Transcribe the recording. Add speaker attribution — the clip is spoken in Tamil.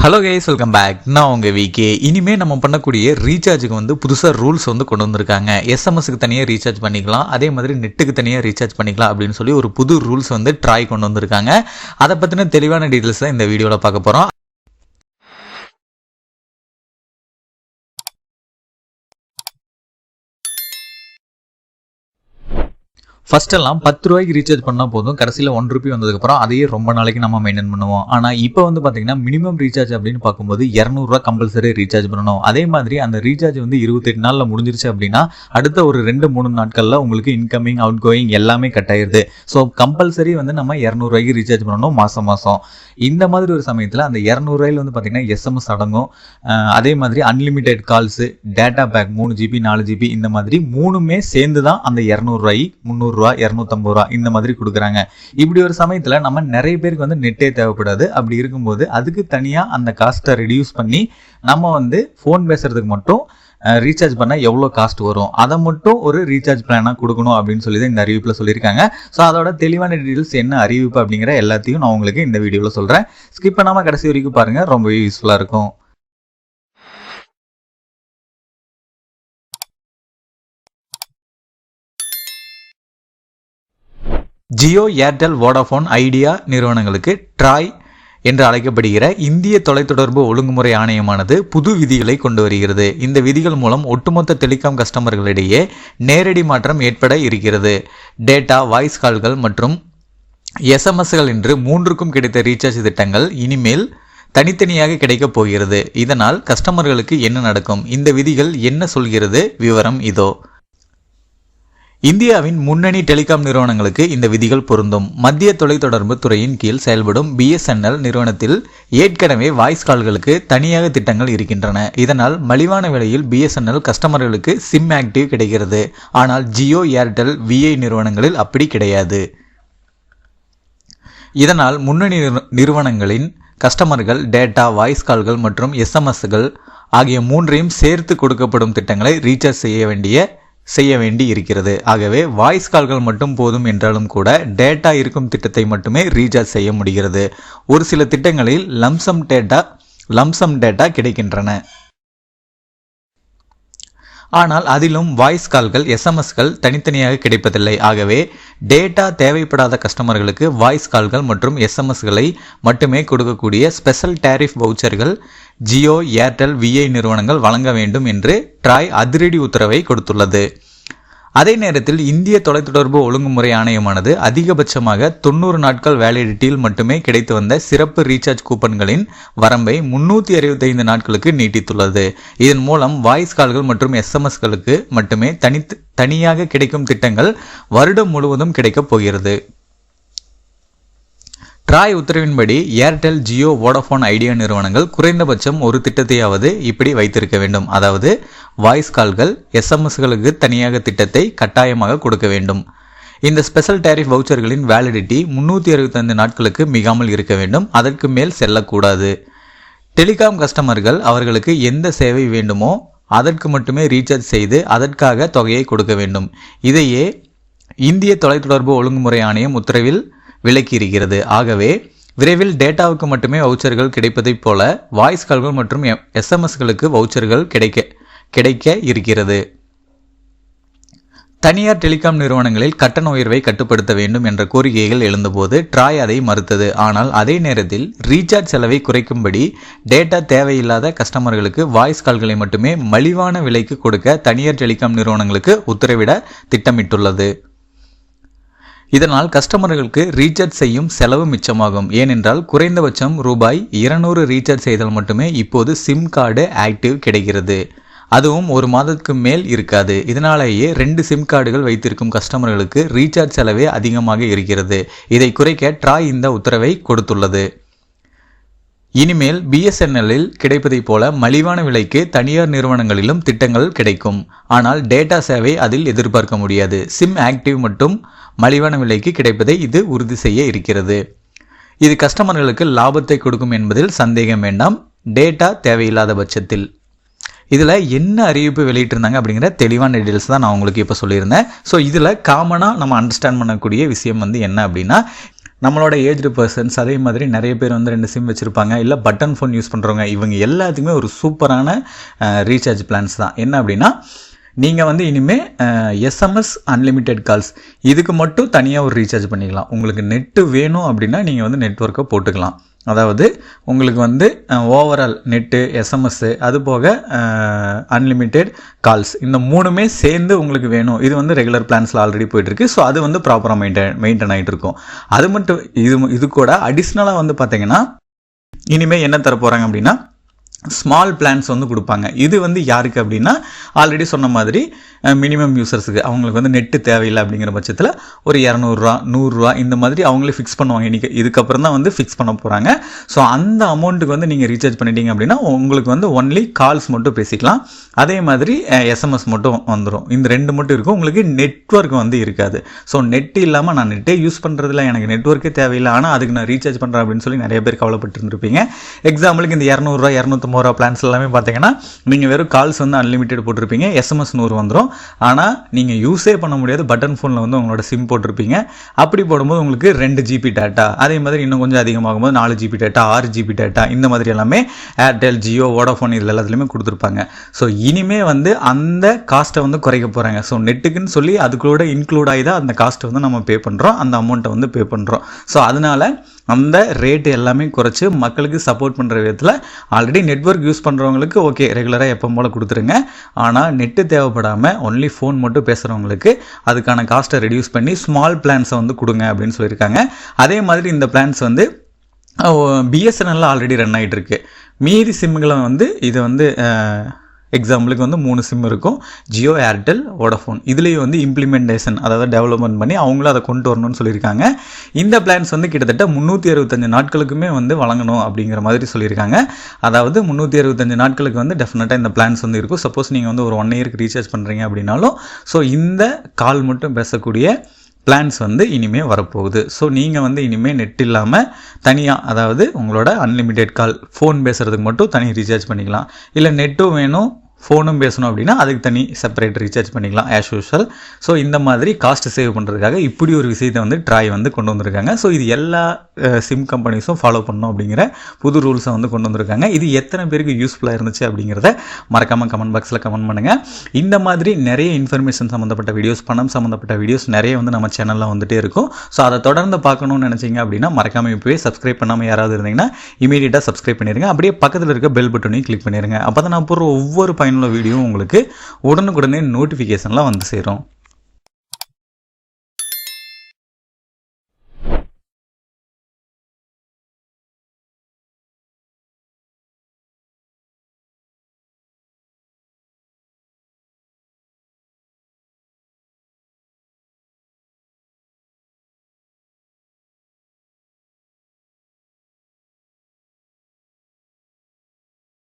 Speaker 1: Hello guys, welcome back. நான் உங்கள் விகே. இனிமேல் நம்ம பண்ணக்கூடிய ரீசார்ஜுக்கு வந்து புதுசாக ரூல்ஸ் வந்து கொண்டு வந்திருக்காங்க. எஸ்எம்எஸ்க்கு தனியாக ரீசார்ஜ் பண்ணிக்கலாம், அதே மாதிரி நெட்டுக்கு தனியாக ரீசார்ஜ் பண்ணிக்கலாம் அப்படின்னு சொல்லி ஒரு புது ரூல்ஸ் வந்து ட்ராய் கொண்டு வந்திருக்காங்க. அதை பற்றின தெளிவான டீட்டெயில்ஸ் தான் இந்த வீடியோவில் பார்க்க போகிறோம். ஃபஸ்ட்டெல்லாம் 10 ரூபாய்க்கு ரீசார்ஜ் பண்ணால் போதும், கடைசியில் 1 ரூபி வந்ததுக்கப்புறம் அதையே ரொம்ப நாளைக்கு நம்ம மெயின்டைன் பண்ணுவோம். ஆனால் இப்போ வந்து பார்த்தீங்கன்னா மினிமம் ரீசார்ஜ் அப்படின்னு பார்க்கும்போது 200 ரூபா கம்பல்சரி ரீசார்ஜ் பண்ணணும். அதே மாதிரி அந்த ரீசார்ஜ் வந்து 28 நாளில் முடிஞ்சிருச்சு அப்படின்னா அடுத்த ஒரு 2-3 நாட்களில் உங்களுக்கு இன்கமிங் அவுட் கோயிங் எல்லாமே கட் ஆயிடுது. ஸோ கம்பல்சரி வந்து நம்ம 200 ரூபாய்க்கு ரீசார்ஜ் பண்ணணும் மாதம். இந்த மாதிரி ஒரு சமயத்தில் அந்த 200 ரூபாயில் வந்து பார்த்தீங்கன்னா எஸ்எம்எஸ் அடங்கும், அதே மாதிரி unlimited calls, data pack 3 GB 4 GB இந்த மாதிரி மூணுமே சேர்ந்து தான் அந்த 200 ரூபாய் 300 ரூபா 250 ரூபா இந்த மாதிரி கொடுக்குறாங்க. இப்படி ஒரு சமயத்தில் நம்ம நிறைய பேருக்கு வந்து நெட்டே தேவைப்படாது. அப்படி இருக்கும்போது அதுக்கு தனியாக அந்த காஸ்ட்டை ரெடியூஸ் பண்ணி நம்ம வந்து ஃபோன் பேசுறதுக்கு மட்டும் ரீசார்ஜ் பண்ணால் எவ்வளோ காஸ்ட் வரும் அதை மட்டும் ஒரு ரீசார்ஜ் பிளானாக கொடுக்கணும் அப்படின்னு சொல்லி தான் இந்த அறிவிப்பில் சொல்லியிருக்காங்க. ஸோ அதோட தெளிவான டீட்டெயில்ஸ் என்ன அறிவிப்பு அப்படிங்கிற எல்லாத்தையும் நான் உங்களுக்கு இந்த வீடியோவில் சொல்கிறேன். ஸ்கிப் பண்ணாமல் கடைசி வரைக்கும் பாருங்கள், ரொம்பவே யூஸ்ஃபுல்லாக இருக்கும். ஜியோ, ஏர்டெல், வோடாஃபோன், ஐடியா நிறுவனங்களுக்கு ட்ராய் என்று அழைக்கப்படுகிற இந்திய தொலைத்தொடர்பு ஒழுங்குமுறை ஆணையமானது புது விதிகளை கொண்டு வருகிறது. இந்த விதிகள் மூலம் ஒட்டுமொத்த டெலிகாம் கஸ்டமர்களிடையே நேரடி மாற்றம் ஏற்பட இருக்கிறது. டேட்டா, வாய்ஸ் கால்கள் மற்றும் எஸ்எம்எஸ்கள் என்று மூன்றுக்கும் கிடைத்த ரீசார்ஜ் திட்டங்கள் இனிமேல் தனித்தனியாக கிடைக்கப் போகிறது. இதனால் கஸ்டமர்களுக்கு என்ன நடக்கும், இந்த விதிகள் என்ன சொல்கிறது, விவரம் இதோ. இந்தியாவின் முன்னணி டெலிகாம் நிறுவனங்களுக்கு இந்த விதிகள் பொருந்தும். மத்திய தொலைத்தொடர்பு துறையின் கீழ் செயல்படும் பிஎஸ்என்எல் நிறுவனத்தில் ஏற்கனவே வாய்ஸ் கால்களுக்கு தனியாக திட்டங்கள் இருக்கின்றன. இதனால் மலிவான விலையில் பிஎஸ்என்எல் கஸ்டமர்களுக்கு சிம் ஆக்டிவ் கிடைக்கிறது. ஆனால் ஜியோ, ஏர்டெல், விஐ நிறுவனங்களில் அப்படி கிடையாது. இதனால் முன்னணி நிறுவனங்களின் கஸ்டமர்கள் டேட்டா, வாய்ஸ் கால்கள் மற்றும் எஸ்எம்எஸ்கள் ஆகிய மூன்றையும் சேர்த்து கொடுக்கப்படும் திட்டங்களை ரீசார்ஜ் செய்ய வேண்டி இருக்கிறது. ஆகவே வாய்ஸ் கால்கள் மட்டும் போதும் என்றாலும் கூட டேட்டா இருக்கும் திட்டத்தை மட்டுமே ரீசார்ஜ் செய்ய முடிகிறது. ஒரு சில திட்டங்களில் லம்சம் டேட்டா கிடைக்கின்றன. ஆனால் அதிலும் வாய்ஸ் கால்கள், எஸ்எம்எஸ்கள் தனித்தனியாக கிடைப்பதில்லை. ஆகவே டேட்டா தேவைப்படாத கஸ்டமர்களுக்கு வாய்ஸ் கால்கள் மற்றும் எஸ்எம்எஸ்களை மட்டுமே கொடுக்கக்கூடிய ஸ்பெஷல் டேரிஃப் வவுச்சர்கள் ஜியோ, ஏர்டெல், விஐ நிறுவனங்கள் வழங்க வேண்டும் என்று ட்ராய் அதிரடி உத்தரவை கொடுத்துள்ளது. அதே நேரத்தில் இந்திய தொலைத்தொடர்பு ஒழுங்குமுறை ஆணையமானது அதிகபட்சமாக 90 நாட்கள் வேலிடிட்டியில் மட்டுமே கிடைத்து வந்த சிறப்பு ரீசார்ஜ் கூப்பன்களின் வரம்பை 365 நாட்களுக்கு நீட்டித்துள்ளது. இதன் மூலம் வாய்ஸ் கால்கள் மற்றும் எஸ்எம்எஸ்களுக்கு மட்டுமே தனியாக கிடைக்கும் திட்டங்கள் வருடம் முழுவதும் கிடைக்கப் போகிறது. ட்ராய் உத்தரவின்படி ஏர்டெல், ஜியோ, வோடாஃபோன், ஐடியா நிறுவனங்கள் குறைந்தபட்சம் ஒரு திட்டத்தையாவது இப்படி வைத்திருக்க வேண்டும். அதாவது வாய்ஸ் கால்கள், எஸ்எம்எஸ்களுக்கு தனியாக திட்டத்தை கட்டாயமாக கொடுக்க வேண்டும். இந்த ஸ்பெஷல் டேரிஃப் வவுச்சர்களின் வேலிடிட்டி 365 நாட்களுக்கு மிகாமல் இருக்க வேண்டும். அதற்கு மேல் செல்லக்கூடாது. டெலிகாம் கஸ்டமர்கள் அவர்களுக்கு எந்த சேவை வேண்டுமோ அதற்கு மட்டுமே ரீசார்ஜ் செய்து அதற்காக தொகையை கொடுக்க வேண்டும். இதையே இந்திய தொலைத்தொடர்பு ஒழுங்குமுறை ஆணையம் உத்தரவில் விலக்கி இருக்கிறது. ஆகவே விரைவில் டேட்டாவுக்கு மட்டுமே வவுச்சர்கள் கிடைப்பதைப் போல வாய்ஸ் கால்கள் மற்றும் எஸ்எம்எஸ்களுக்கு வவுச்சர்கள் கிடைக்க இருக்கிறது. தனியார் டெலிகாம் நிறுவனங்களில் கட்டண உயர்வை கட்டுப்படுத்த வேண்டும் என்ற கோரிக்கைகள் எழுந்தபோது ட்ராய் அதை மறுத்தது. ஆனால் அதே நேரத்தில் ரீசார்ஜ் செலவை குறைக்கும்படி டேட்டா தேவையில்லாத கஸ்டமர்களுக்கு வாய்ஸ் கால்களை மட்டுமே மலிவான விலைக்கு கொடுக்க தனியார் டெலிகாம் நிறுவனங்களுக்கு உத்தரவிட திட்டமிட்டுள்ளது. இதனால் கஸ்டமர்களுக்கு ரீசார்ஜ் செய்யும் செலவு மிச்சமாகும். ஏனென்றால் குறைந்தபட்சம் ரூபாய் 200 ரீசார்ஜ் செய்தால் மட்டுமே இப்போது சிம் கார்டு ஆக்டிவ் கிடைக்கிறது. அதுவும் ஒரு மாதத்துக்கு மேல் இருக்காது. இதனாலேயே 2 சிம் கார்டுகள் வைத்திருக்கும் கஸ்டமர்களுக்கு ரீசார்ஜ் செலவே அதிகமாக இருக்கிறது. இதை குறைக்க ட்ராய் இந்த உத்தரவை கொடுத்துள்ளது. இனிமேல் பிஎஸ்என்எல்லில் கிடைப்பதைப் போல மலிவான விலைக்கு தனியார் நிறுவனங்களிலும் திட்டங்கள் கிடைக்கும். ஆனால் டேட்டா சேவை அதில் எதிர்பார்க்க முடியாது. சிம் ஆக்டிவ் மட்டும் மலிவான விலைக்கு கிடைப்பதை இது உறுதி செய்ய இருக்கிறது. இது கஸ்டமர்களுக்கு லாபத்தை கொடுக்கும் என்பதில் சந்தேகம் வேண்டாம், டேட்டா தேவையில்லாத பட்சத்தில். இதில் என்ன அறிவிப்பு வெளியிட்டிருந்தாங்க அப்படிங்கிற தெளிவான டீட்டெயில்ஸ் தான் நான் உங்களுக்கு இப்போ சொல்லியிருந்தேன். ஸோ இதில் காமனாக நம்ம அண்டர்ஸ்டாண்ட் பண்ணக்கூடிய விஷயம் வந்து என்ன அப்படின்னா, நம்மளோட ஏஜ்டு பர்சன்ஸ், அதே மாதிரி நிறைய பேர் வந்து 2 சிம் வச்சுருப்பாங்க, இல்லை பட்டன் ஃபோன் யூஸ் பண்ணுறவங்க, இவங்க எல்லாத்துக்குமே ஒரு சூப்பரான ரீசார்ஜ் பிளான்ஸ் தான். என்ன அப்படின்னா, நீங்கள் வந்து இனிமேல் எஸ்எம்எஸ் அன்லிமிட்டெட் கால்ஸ் இதுக்கு மட்டும் தனியாக ஒரு ரீசார்ஜ் பண்ணிக்கலாம். உங்களுக்கு நெட்டு வேணும் அப்படின்னா நீங்கள் வந்து நெட்வொர்க்கை போட்டுக்கலாம். அதாவது உங்களுக்கு வந்து ஓவரால் நெட்டு, எஸ்எம்எஸ்ஸு, அது போக அன்லிமிட்டெட் கால்ஸ், இந்த 3மே சேர்ந்து உங்களுக்கு வேணும். இது வந்து ரெகுலர் பிளான்ஸில் ஆல்ரெடி போயிட்டுருக்கு. ஸோ அது வந்து ப்ராப்பராக மெயின்டைன் ஆகிட்டு இருக்கும். அது மட்டும் இது கூட அடிஷ்னலாக வந்து பார்த்தீங்கன்னா இனிமேல் என்ன தர போகிறாங்க அப்படின்னா ஸ்மால் பிளான்ஸ் வந்து கொடுப்பாங்க. இது வந்து யாருக்கு அப்படின்னா, ஆல்ரெடி சொன்ன மாதிரி மினிமம் யூசர்ஸுக்கு, அவங்களுக்கு வந்து நெட்டு தேவையில்லை அப்படிங்கிற பட்சத்தில் ஒரு 200 100 இந்த மாதிரி அவங்களே ஃபிக்ஸ் பண்ணுவாங்க. இன்றைக்கி இதுக்கப்புறம் தான் வந்து ஃபிக்ஸ் பண்ண போகிறாங்க. ஸோ அந்த அமௌண்ட்டுக்கு வந்து நீங்கள் ரீசார்ஜ் பண்ணிட்டீங்க அப்படின்னா உங்களுக்கு வந்து ஒன்லி கால்ஸ் மட்டும் பேசிக்கலாம். அதே மாதிரி எஸ்எம்எஸ் மட்டும் வந்துடும். இந்த 2 மட்டும் இருக்கும். உங்களுக்கு நெட்வொர்க் வந்து இருக்காது. ஸோ நெட் இல்லாமல் நான் நெட்டே யூஸ் பண்ணுறதில்ல, எனக்கு நெட்வொர்க்கே தேவையில்லை, ஆனால் அதுக்கு நான் ரீசார்ஜ் பண்ணுறேன் அப்படின்னு சொல்லி நிறைய பேர் கவலைப்பட்டு இருந்திருப்பீங்க. எக்ஸாம்பிளுக்கு இந்த 200 250 பிளான்ஸ் எல்லாமே பார்த்தீங்கன்னா நீங்கள் வெறும் கால்ஸ் வந்து அன்லிமிட்டெட் போட்டிருப்பீங்க, எஸ்எம்எஸ் 100 வந்துடும். ஆனால் நீங்கள் யூஸே பண்ண முடியாது. பட்டன் ஃபோனில் வந்து உங்களோட சிம் போட்டிருப்பீங்க. அப்படி போடும்போது உங்களுக்கு 2 GB டேட்டா, அதே மாதிரி இன்னும் கொஞ்சம் அதிகமாகும்போது 4 GB டேட்டா, 6 GB டேட்டா, இந்த மாதிரி எல்லாமே ஏர்டெல், ஜியோ, வோடாஃபோன் இதில் எல்லாத்துலேயுமே கொடுத்துருப்பாங்க. ஸோ இனிமே வந்து அந்த காஸ்ட்டை வந்து குறைக்க போகிறாங்க. ஸோ நெட்டுக்குன்னு சொல்லி அதுக்கூட இன்க்ளூட் ஆகி தான் அந்த காஸ்ட்டை வந்து நம்ம பே பண்ணுறோம், அந்த அமௌண்ட்டை வந்து பே பண்ணுறோம். ஸோ அதனால் அந்த ரேட்டு எல்லாமே குறைச்சி மக்களுக்கு சப்போர்ட் பண்ணுற விதத்தில் ஆல்ரெடி நெட்வொர்க் யூஸ் பண்ணுறவங்களுக்கு ஓகே ரெகுலராக எப்போ போல் கொடுத்துருங்க. ஆனால் நெட்டு தேவைப்படாமல் ஒன்லி ஃபோன் மட்டும் பேசுகிறவங்களுக்கு அதுக்கான காஸ்ட்டை ரெடியூஸ் பண்ணி ஸ்மால் பிளான்ஸை வந்து கொடுங்க அப்படின்னு சொல்லியிருக்காங்க. அதே மாதிரி இந்த பிளான்ஸ் வந்து பிஎஸ்என்எல்ல ஆல்ரெடி ரன் ஆகிட்டு இருக்கு. மீதி சிம்களை வந்து இது வந்து எக்ஸாம்பிளுக்கு வந்து 3 சிம் இருக்கும், ஜியோ, ஏர்டெல், வோடாஃபோன். இதுலேயும் வந்து இம்ப்ளிமெண்டேஷன், அதாவது டெவலப்மெண்ட் பண்ணி அவங்களும் அதை கொண்டு வரணும்னு சொல்லியிருக்காங்க. இந்த பிளான்ஸ் வந்து கிட்டத்தட்ட 365 நாட்களுக்குமே வந்து வழங்கணும் அப்படிங்கிற மாதிரி சொல்லியிருக்காங்க. அதாவது 365 நாட்களுக்கு வந்து டெஃபினட்டாக இந்த பிளான்ஸ் வந்து இருக்கும். சப்போஸ் நீங்கள் வந்து ஒரு 1 இயருக்கு ரீசார்ஜ் பண்ணுறீங்க அப்படின்னாலும் ஸோ இந்த கால் மட்டும் பேசக்கூடிய பிளான்ஸ் வந்து இனிமேல் வரப்போகுது. ஸோ நீங்கள் வந்து இனிமேல் நெட் இல்லாமல் தனியாக, அதாவது உங்களோட அன்லிமிட்டெட் கால் ஃபோன் பேசுகிறதுக்கு மட்டும் தனி ரீசார்ஜ் பண்ணிக்கலாம். இல்லை நெட்டும் வேணும் ஃபோனும் பேசணும் அப்படின்னா அதுக்கு தனி செப்பரேட் ரீசார்ஜ் பண்ணிக்கலாம் ஆஸ் யூஷுவல். ஸோ இந்த மாதிரி காஸ்ட் சேவ் பண்ணுறதுக்காக இப்படி ஒரு விஷயத்தை வந்து ட்ராய் வந்து கொண்டு வந்திருக்காங்க. ஸோ இது எல்லா சிம் கம்பெனிஸும் ஃபாலோ பண்ணணும் அப்படிங்கிற புது ரூல்ஸை வந்து கொண்டு வந்திருக்காங்க. இது எத்தனை பேருக்கு யூஸ்ஃபுல்லாக இருந்துச்சு அப்படிங்கிறத மறக்காமல் கமெண்ட் பாக்ஸில் கமெண்ட் பண்ணுங்கள். இந்த மாதிரி நிறைய இன்ஃபர்மேஷன் சம்மந்தப்பட்ட வீடியோஸ், பணம் சம்மந்தப்பட்ட வீடியோஸ் நிறைய வந்து நம்ம சேனலில் வந்துகிட்டே இருக்கும். ஸோ அதை தொடர்ந்து பார்க்கணும்னு நினச்சிங்க அப்படின்னா மறக்காமல் இப்போவே சப்ஸ்கிரைப் பண்ணாமல் யாராவது இருந்தீங்கன்னா இமீடியட்டாக சப்ஸ்கிரைப் பண்ணிடுங்க. அப்படியே பக்கத்தில் இருக்க பெல் பட்டனையும் கிளிக் பண்ணிடுங்க. அப்போ தான் நான் போடுற ஒவ்வொரு பயனுள்ள வீடியோ உங்களுக்கு உடனுக்குடனே நோட்டிஃபிகேஷன்லாம் வந்து சேரும்.